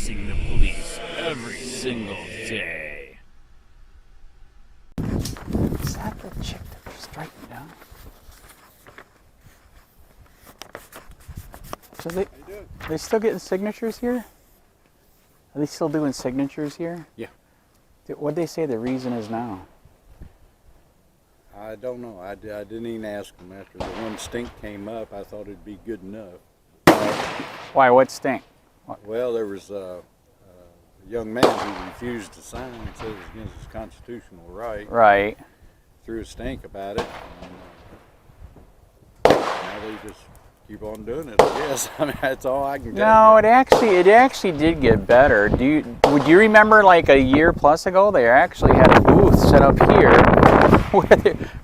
facing the police every single day. Is that the chick that they're striking down? So they still getting signatures here? Are they still doing signatures here? Yeah. What'd they say the reason is now? I don't know. I didn't even ask them after the one stink came up. I thought it'd be good enough. Why? What stink? Well, there was a young man who refused to sign and said it was against his constitutional right. Right. Threw a stink about it. And, now they just keep on doing it, I guess. I mean, that's all I can tell No, you. it actually did get better. Would you remember like a year plus ago they actually had a booth set up here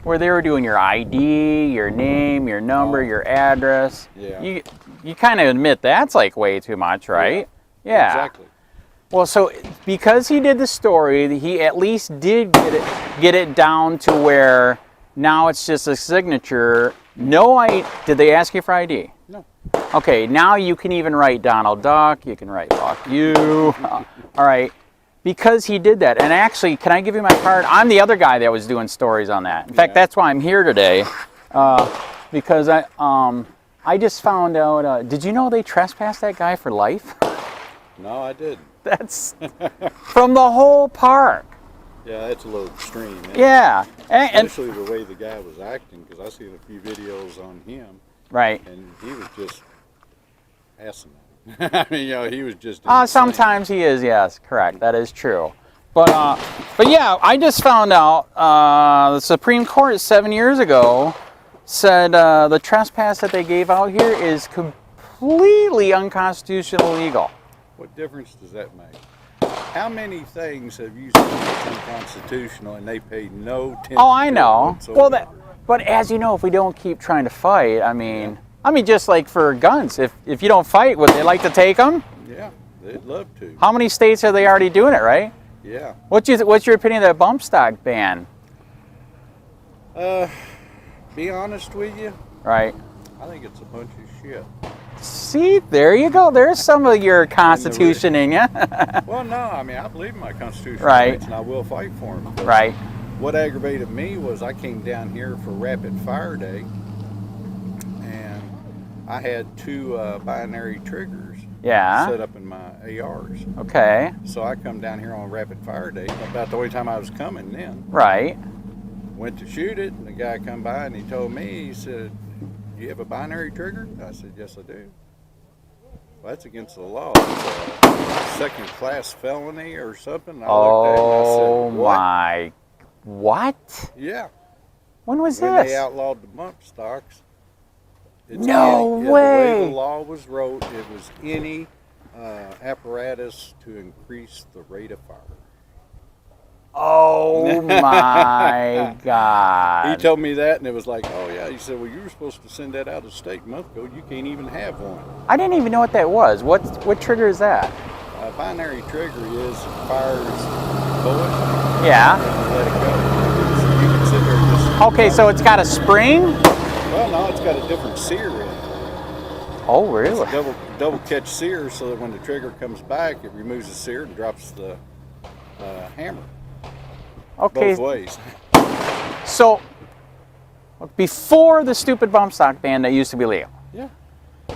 where they were doing your ID, your name, your number, your address. Yeah. You kind of admit that's like way too much, right? Yeah. Exactly. Well, so because he did the story, he at least did get it down to where now it's just a signature. Did they ask you for ID? No. Okay, now you can even write Donald Duck, you can write fuck you. All right, because he did that. And actually, can I give you my card? I'm the other guy that was doing stories on that. In fact, that's why I'm here today. Because I just found out, did you know they trespassed that guy for life? No, I didn't. That's from the whole park. Yeah, that's a little extreme. Yeah. Especially the way the guy was acting, because I've seen a few videos on him. Right. And he was just asinine. I mean, he was just. Sometimes he is, yes, correct. That is true. But yeah, I just found out the Supreme Court 7 years ago said the trespass that they gave out here is completely unconstitutional illegal. What difference does that make? How many things have you seen that's unconstitutional and they paid no attention? Oh, I know. Whatsoever? Well, but as you know, if we don't keep trying to fight, I mean, just like for guns, if you don't fight, would they like to take them? Yeah, they'd love to. How many states are they already doing it, right? Yeah. What's your opinion of that bump stock ban? Be honest with you, Right. I think it's a bunch of shit. See, there you go. There's some of your Constitution in you. Well, no, I mean, I believe in my constitutional Right. rights and I will fight for them. Right. What aggravated me was I came down here for Rapid Fire Day and I had two binary triggers Yeah. set up in my ARs. Okay. So I come down here on Rapid Fire Day, about the only time I was coming then. Right. Went to shoot it, and the guy come by and he told me, he said, "Do you have a binary trigger?" I said, "Yes, I do." Well, that's against the law. It's a second-class felony or something. I looked at it and I said, "What?" My. What? Yeah. When was When this? they outlawed the bump stocks. No The way way. the law was wrote, it was any apparatus to increase the rate of fire. Oh my God. He told me that, and it was like, oh yeah. He said, well, you were supposed to send that out of state a month ago. You can't even have one. I didn't even know what that was. What trigger is that? A binary trigger is fires bullet. Yeah. And let it go. You can sit there and just. Okay, so it's got a spring? Well, no, it's got a different sear in it. Oh, really? It's a double catch sear, so that when the trigger comes back, it removes the sear and drops the hammer. Okay. Both ways. So before the stupid bump stock ban, that used to be legal. Yeah.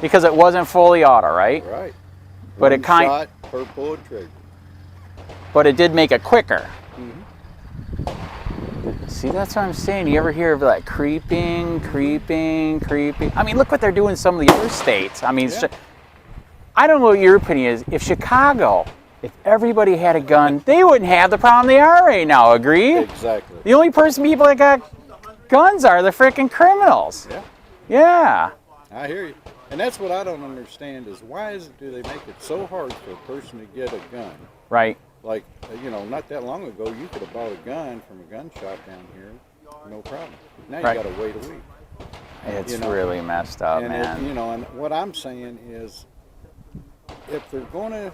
Because it wasn't fully auto, right? Right. But One it kind. shot per bullet trigger. But it did make it quicker. Mm-hmm. See, that's what I'm saying. You ever hear of like creeping? I mean, look what they're doing in some of the other states. I mean, Yeah. I don't know what your opinion is. If Chicago, if everybody had a gun, they wouldn't have the problem they are right now. Agree? Exactly. The only people that got guns are the freaking criminals. Yeah. Yeah. I hear you. And that's what I don't understand is why do they make it so hard for a person to get a gun? Right. Like, not that long ago, you could have bought a gun from a gun shop down here, no problem. Now you Right. got to wait a week. It's really messed up, And man. and what I'm saying is, if they're going to,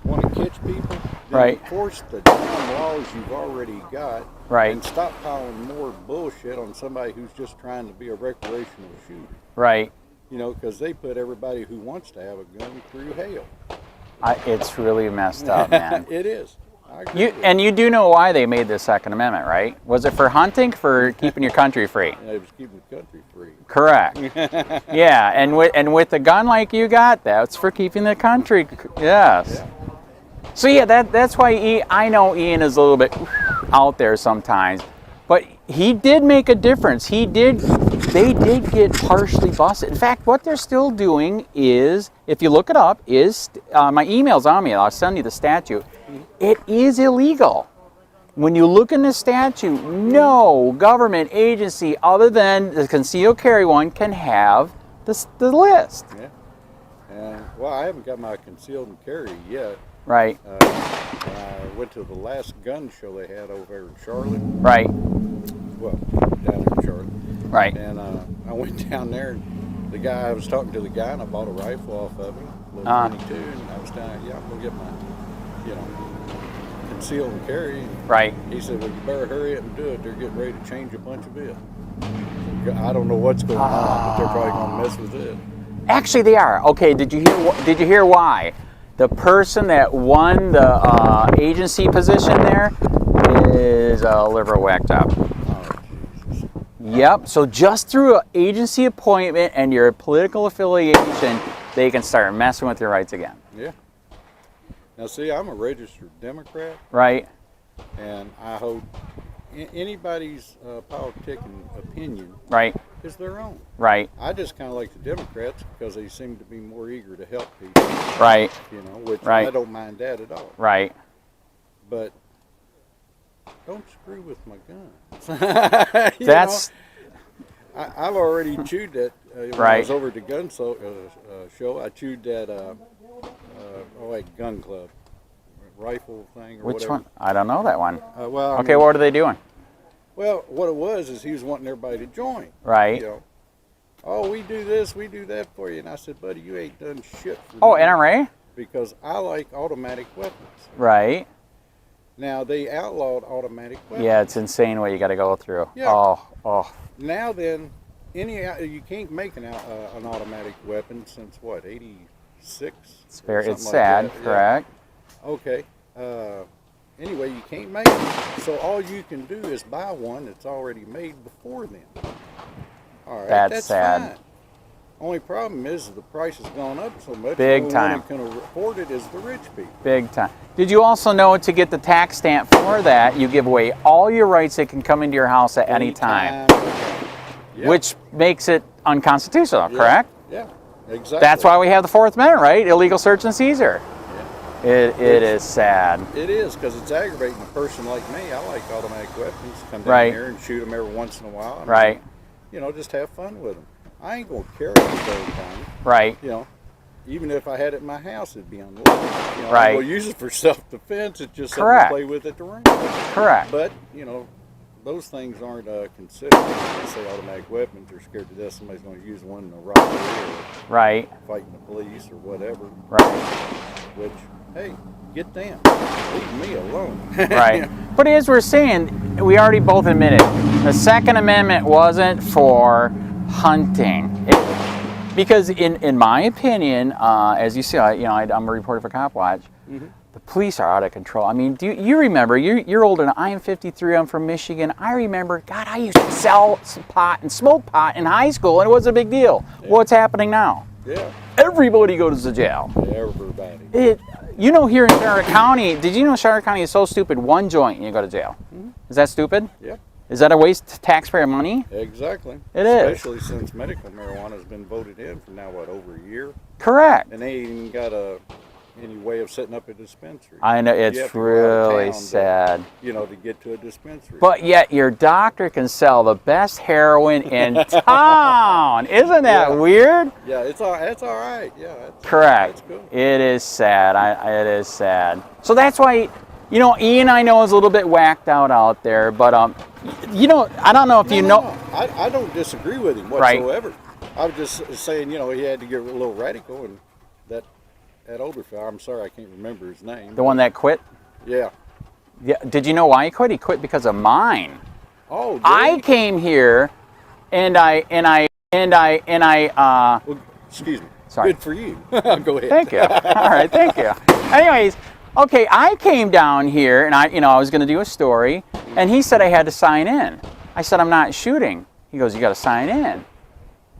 want to catch people, then Right. enforce the damn laws you've already got, Right. and stop piling more bullshit on somebody who's just trying to be a recreational shooter. Right. You know, because they put everybody who wants to have a gun through hell. It's really messed up, man. It is. I agree with And you do know why they made the Second Amendment, right? Was it for hunting, for keeping your country free? Yeah, it was keeping the country free. Correct. Yeah, and with a gun like you got, that's for keeping the country. Yes. Yeah. So yeah, that's why I know Ian is a little bit out there sometimes, but he did make a difference. They did get partially busted. In fact, what they're still doing is, if you look it up, is my email's on me. I'll send you the statute. It is illegal. When you look in the statute, no government agency other than the concealed carry one can have the list. Yeah. And well, I haven't got my concealed and carry yet. Right. I went to the last gun show they had over in Charlotte. Right. Well, down in Charlotte. Right. And I went down there, and I was talking to the guy, and I bought a rifle off of him, a little 22, and I was down there, yeah, I'm going to get my, conceal and carry. And right. he said, well, you better hurry up and do it. They're getting ready to change a bunch of it. I don't know what's going on, but they're probably going to mess with it. Actually, they are. Okay, did you hear why? The person that won the agency position there is a liver whacked up. Oh, Jesus. Yep. So just through an agency appointment and your political affiliation, they can start messing with your rights again. Yeah. Now, see, I'm a registered Democrat. Right. And I hold anybody's politician opinion Right. is their own. Right. I just kind of like the Democrats because they seem to be more eager to help people. Right. You know, which Right. I don't mind that at all. Right. But don't screw with my guns. That's I've already chewed that when I Right. was over at the gun show. I chewed that gun club rifle thing or which whatever. one? I don't know that one. Well, I Okay, mean, what are they doing? well, what it was is he was wanting everybody to join. Right. You know, oh, we do this, we do that for you, and I said, buddy, you ain't done shit for Oh, me NRA? because I like automatic weapons. Right. Now they outlawed automatic weapons. Yeah, it's insane what you got to go through. Yeah. Oh. Now then, you can't make an automatic weapon since what, 86? It's sad, Yeah. correct? Okay. Anyway, you can't make it. So all you can do is buy one that's already made before then. All right, that's sad. fine. Only problem is the price has gone up so much. Big the time. only one that can afford it is the rich people. Big time. Did you also know to get the tax stamp for that, you give away all your rights that can come into your house at any time, Yeah. which makes it unconstitutional, correct? Yeah, exactly. That's why we have the Fourth Amendment, right? Illegal search and seizure. It is sad. It is, because it's aggravating a person like me. I like automatic weapons. Come down Right. here and shoot them every once in a while. And, Right. You know, just have fun with them. I ain't going to carry them all the time. Right. You know, even if I had it in my house, it'd be unloaded. You know, Right. I'm going to use it for self-defense. It's just something Correct. to play with at the range. Correct. But, you know, those things aren't considered. When they say automatic weapons, they're scared to death somebody's going to use one in a robbery or Right. fighting the police or whatever. Right. Which, hey, get them. Leave me alone. Right. But as we're saying, we already both admitted, the Second Amendment wasn't for hunting. Because in my opinion, as you see, I'm a reporter for Copwatch, the police are out of control. I mean, do you remember, you're older than I am 53, I'm from Michigan. I remember, God, I used to sell some pot and smoke pot in high school, and it wasn't a big deal. Yeah. What's happening now? Yeah, Everybody goes to jail. everybody. Here in Charlotte County, did you know Charlotte County is so stupid, one joint and you go to jail? Is that stupid? Yep. Is that a waste of taxpayer money? Exactly. It is. Especially since medical marijuana has been voted in for now, over a year? Correct. And they ain't even got any way of setting up a dispensary. I know, You have it's to go out of really town sad. to get to a dispensary. But yet your doctor can sell the best heroin in town. Isn't that Yeah. weird? yeah, it's all right. Yeah, Correct. That's cool. It is sad. It is sad. So that's why, Ian, I know is a little bit whacked out there, but I don't know if No, I don't disagree with him Right. whatsoever. I was just saying, he had to get a little radical, and that older fellow, I'm sorry, I can't remember his name. the one that quit. Yeah. Yeah. Did you know why he quit? He quit because of mine. Oh, did I he? came here, and I And I Well, excuse me. Sorry. Good for you. Go ahead. Thank you. All right, thank you. Anyways, okay, I came down here and I was going to do a story, and he said I had to sign in. I said, I'm not shooting. He goes, you got to sign in.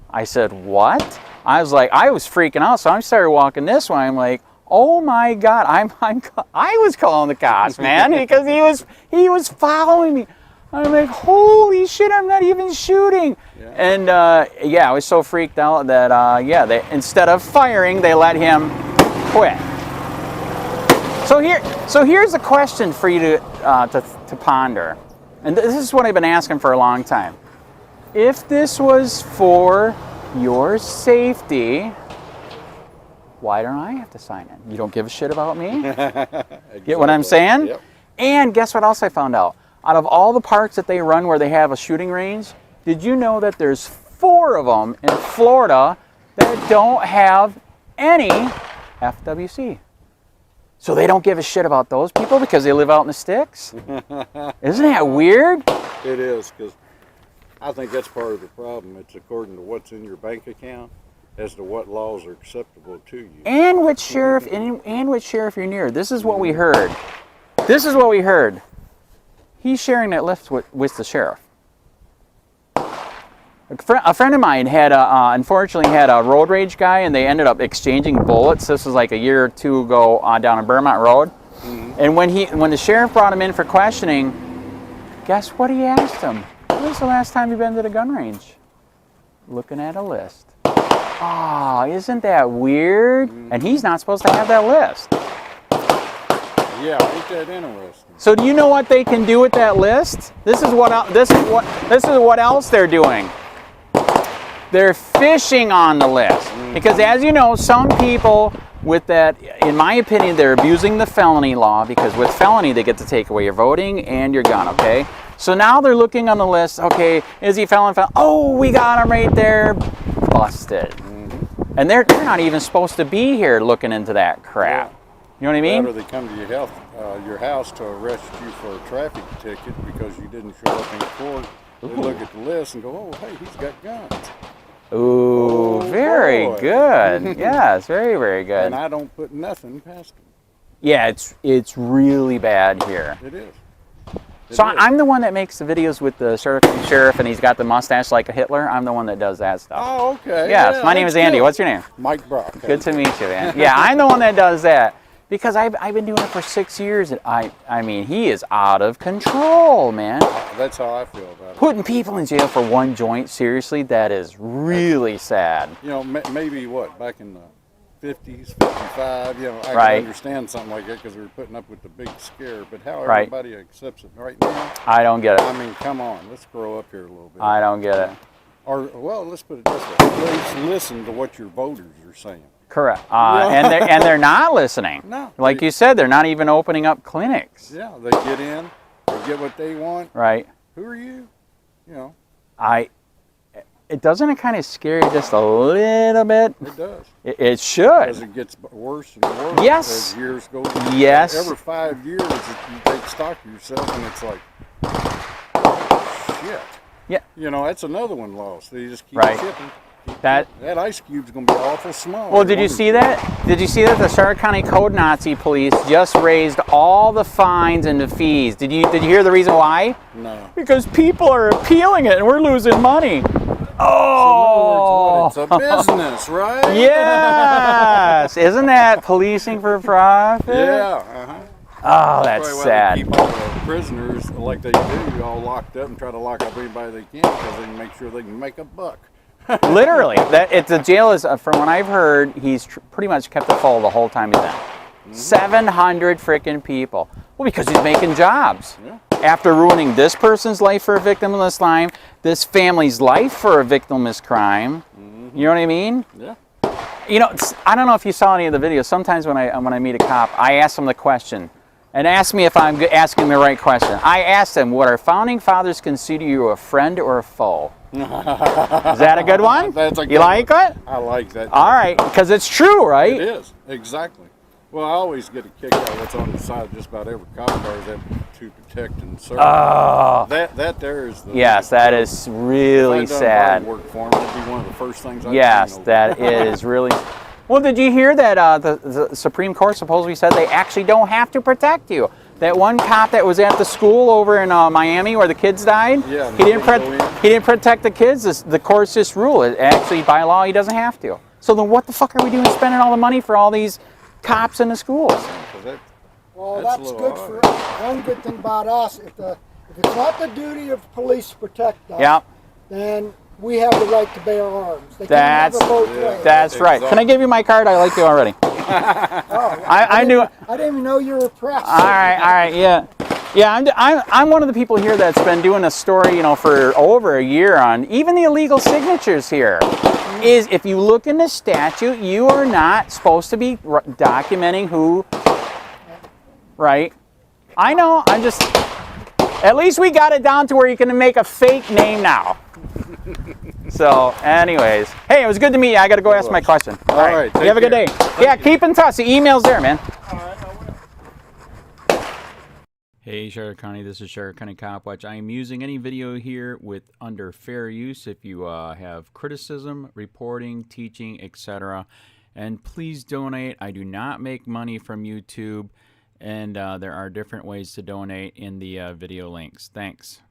I said, what? I was freaking out, so I started walking this way. I'm like, oh my God, I was calling the cops, man, because he was following me. I'm like, holy shit, I'm not even shooting. Yeah. And I was so freaked out that they, instead of firing, they let him quit. So here's a question for you to ponder, and this is what I've been asking for a long time. If this was for your safety, why don't I have to sign in? You don't give a shit about me? Exactly. Get what I'm saying? Yep. And guess what else I found out? Out of all the parks that they run where they have a shooting range, did you know that there's 4 of them in Florida that don't have any FWC? So they don't give a shit about those people because they live out in the sticks? Isn't that weird? It is, because I think that's part of the problem. It's according to what's in your bank account as to what laws are acceptable to you. And which sheriff you're near. This is what we heard. This is what we heard. He's sharing that lift with the sheriff. A friend of mine had unfortunately had a road rage guy, and they ended up exchanging bullets. This was like a year or 2 ago down on Vermont Road. Mm-hmm. And when the sheriff brought him in for questioning, guess what he asked him? When was the last time you've been to the gun range? Looking at a list. Oh, isn't that weird? Mm-hmm. And he's not supposed to have that list. Yeah, ain't that interesting? So do you know what they can do with that list? This is what else they're doing. They're fishing on the list. Because as you know, some people with that, in my opinion, they're abusing the felony law, because with felony they get to take away your voting and your gun, okay? So now they're looking on the list, okay, is he felon? Oh, we got him right there. Busted. Mm-hmm. And they're not even supposed to be here looking into that crap. Yeah. You know what I mean? Or they come to your house to arrest you for a traffic ticket because you didn't show up in court. They look at the list and go, oh, hey, he's got guns. Ooh, very good. Yes, very, very good. And I don't put nothing past them. Yeah, it's really bad here. It is. I'm the one that makes the videos with the sheriff, and he's got the mustache like a Hitler. I'm the one that does that stuff. Oh, okay. Yes, my name is Andy. What's your name? Mike Brock. Good to meet you, man. Yeah, I'm the one that does that. Because I've been doing it for 6 years, and I mean, he is out of control, man. That's how I feel about it. Putting people in jail for one joint, seriously, that is really sad. You know, maybe back in the 50s, 55, you know, I right. can understand something like that because we were putting up with the big scare. But how everybody accepts it right now, I don't get it. I mean, come on, let's grow up here a little bit. I don't get it. Or, well, let's put it this way. Please listen to what your voters are saying. Correct. And they're not listening. No. Like you said, they're not even opening up clinics. Yeah, they get in, they get what they want. Right. Who are you? You know. Doesn't it kind of scare you just a little bit? It does. It should. As it gets worse and worse yes. as years go on. Yes. Every 5 years, you take stock of yourself, and it's like, oh, shit. Yeah. You know, that's another one lost. They just keep shipping. That ice cube's going to be awful small. Well, did you see that? Did you see that the Stark County Code Nazi police just raised all the fines and the fees? Did you hear the reason why? No. Because people are appealing it and we're losing money. Oh! So in other words, it's a business, right? Yes! Isn't that policing for profit? Yeah. Uh-huh. Oh, that's sad. They keep all the prisoners like they do, all locked up, and try to lock up anybody they can because they can make sure they can make a buck. Literally, the jail is, from what I've heard, he's pretty much kept it full the whole time he's in. Mm-hmm. 700 freaking people. Well, because he's making jobs. Yeah. After ruining this person's life for a victimless crime, this family's life for a victimless crime. Mm-hmm. You know what I mean? Yeah. You know, I don't know if you saw any of the videos. Sometimes when I meet a cop, I ask them the question, and ask me if I'm asking the right question. I ask them, would our founding fathers consider you a friend or a foe? Is that a good one? That's a good You like one. it? I like that. All right, because it's true, right? It is, exactly. Well, I always get a kick out of what's on the side of just about every cop car is that to protect and serve. Oh. That there is the Yes, that is really if I'd done sad. Work for him, that'd be one of the first things I'd Yes, clean that is really. Well, did you hear that the Supreme Court supposedly said they actually don't have to protect you? That one cop that was at the school over in Miami where the kids died, Yeah, he didn't protect the kids. The courts just rule it. Actually, by law, he doesn't have to. So then, what the fuck are we doing spending all the money for all these cops in the schools? Well, that's good for one good thing about us. If it's not the duty of police to protect us, Yep. then we have the right to bear arms. They That's can't have it both ways. That's right. Can I give you my card? I like you already. I knew. I didn't even know you were pressed. All right, yeah. I'm one of the people here that's been doing a story, for over a year on even the illegal signatures here. Is if you look in the statute, you are not supposed to be documenting who. Right? I know. I'm just. At least we got it down to where you can make a fake name now. So, anyways, hey, it was good to meet you. I got to go ask my question. All right. You have a good day. Yeah, keep in touch. The email's there, man. Hey, Charlotte County, this is Charlotte County Copwatch. I am using any video here with under fair use if you have criticism, reporting, teaching, etc. And please donate. I do not make money from YouTube, and there are different ways to donate in the video links. Thanks.